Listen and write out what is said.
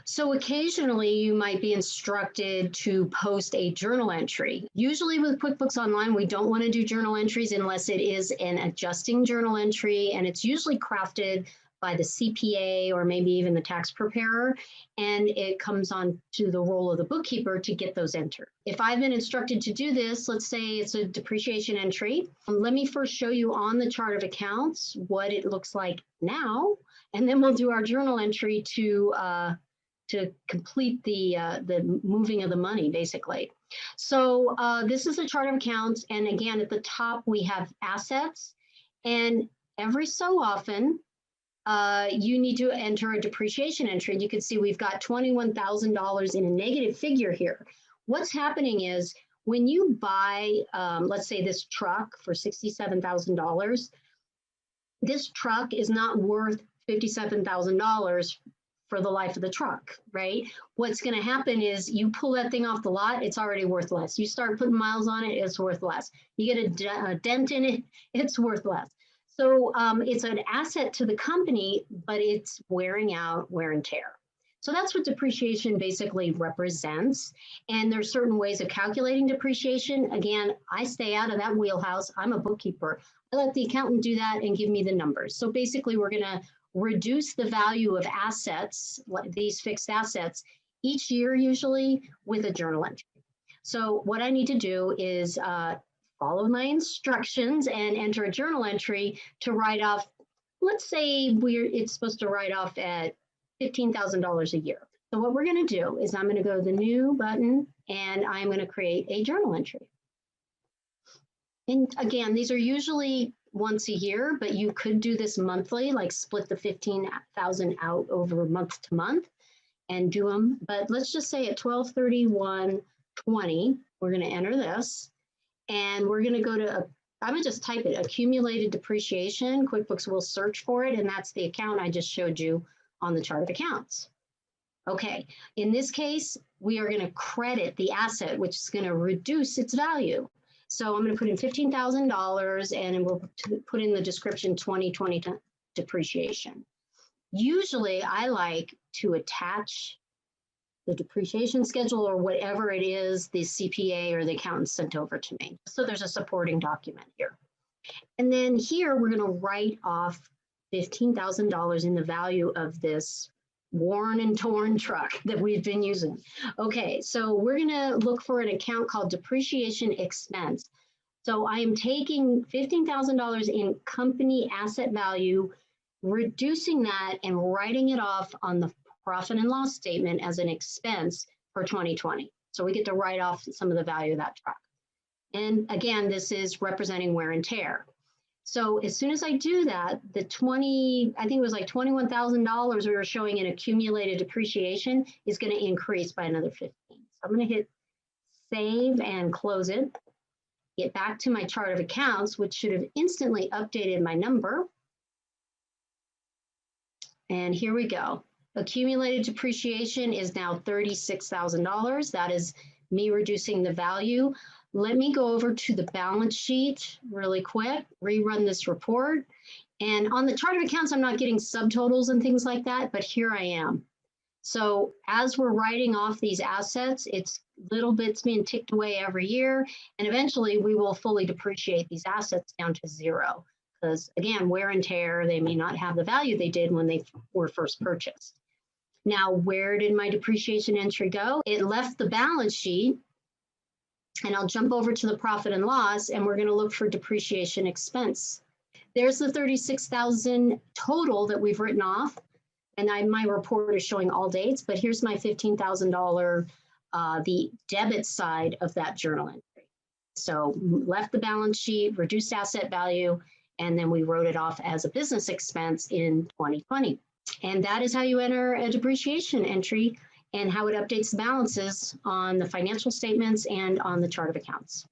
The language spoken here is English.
So occasionally you might be instructed to post a journal entry. Usually with QuickBooks Online, we don't want to do journal entries unless it is an adjusting journal entry, and it's usually crafted by the CPA or maybe even the tax preparer, and it comes on to the role of the bookkeeper to get those entered. If I've been instructed to do this, let's say it's a depreciation entry, let me first show you on the chart of accounts what it looks like now, and then we'll do our journal entry to complete the moving of the money, basically. So this is a chart of accounts, and again, at the top we have assets, and every so often, you need to enter a depreciation entry. You can see we've got $21,000 in a negative figure here. What's happening is when you buy, let's say this truck for $67,000, this truck is not worth $57,000 for the life of the truck, right? What's going to happen is you pull that thing off the lot, it's already worth less. You start putting miles on it, it's worth less. You get a dent in it, it's worth less. So it's an asset to the company, but it's wearing out, wear and tear. So that's what depreciation basically represents. And there's certain ways of calculating depreciation. Again, I stay out of that wheelhouse. I'm a bookkeeper. I let the accountant do that and give me the numbers. So basically we're going to reduce the value of assets, like these fixed assets, each year usually with a journal entry. So what I need to do is follow my instructions and enter a journal entry to write off, let's say it's supposed to write off at $15,000 a year. So what we're going to do is I'm going to go to the new button and I'm going to create a journal entry. And again, these are usually once a year, but you could do this monthly, like split the 15,000 out over month to month and do them. But let's just say at 12/31/20, we're going to enter this. And we're going to go to, I'm going to just type it, accumulated depreciation. QuickBooks will search for it, and that's the account I just showed you on the chart of accounts. Okay, in this case, we are going to credit the asset, which is going to reduce its value. So I'm going to put in $15,000, and we'll put in the description 2020 depreciation. Usually, I like to attach the depreciation schedule or whatever it is the CPA or the accountant sent over to me. So there's a supporting document here. And then here we're going to write off $15,000 in the value of this worn and torn truck that we've been using. Okay, so we're going to look for an account called depreciation expense. So I am taking $15,000 in company asset value, reducing that and writing it off on the profit and loss statement as an expense for 2020. So we get to write off some of the value of that truck. And again, this is representing wear and tear. So as soon as I do that, I think it was like $21,000 we were showing in accumulated depreciation is going to increase by another 15. So I'm going to hit save and close it. Get back to my chart of accounts, which should have instantly updated my number. And here we go. Accumulated depreciation is now $36,000. That is me reducing the value. Let me go over to the balance sheet really quick, rerun this report. And on the chart of accounts, I'm not getting subtotals and things like that, but here I am. So as we're writing off these assets, it's little bits being ticked away every year. And eventually we will fully depreciate these assets down to zero. Because again, wear and tear, they may not have the value they did when they were first purchased. Now, where did my depreciation entry go? It left the balance sheet, and I'll jump over to the profit and loss, and we're going to look for depreciation expense. There's the $36,000 total that we've written off, and my report is showing all dates, but here's my $15,000, the debit side of that journal entry. So left the balance sheet, reduced asset value, and then we wrote it off as a business expense in 2020. And that is how you enter a depreciation entry and how it updates the balances on the financial statements and on the chart of accounts.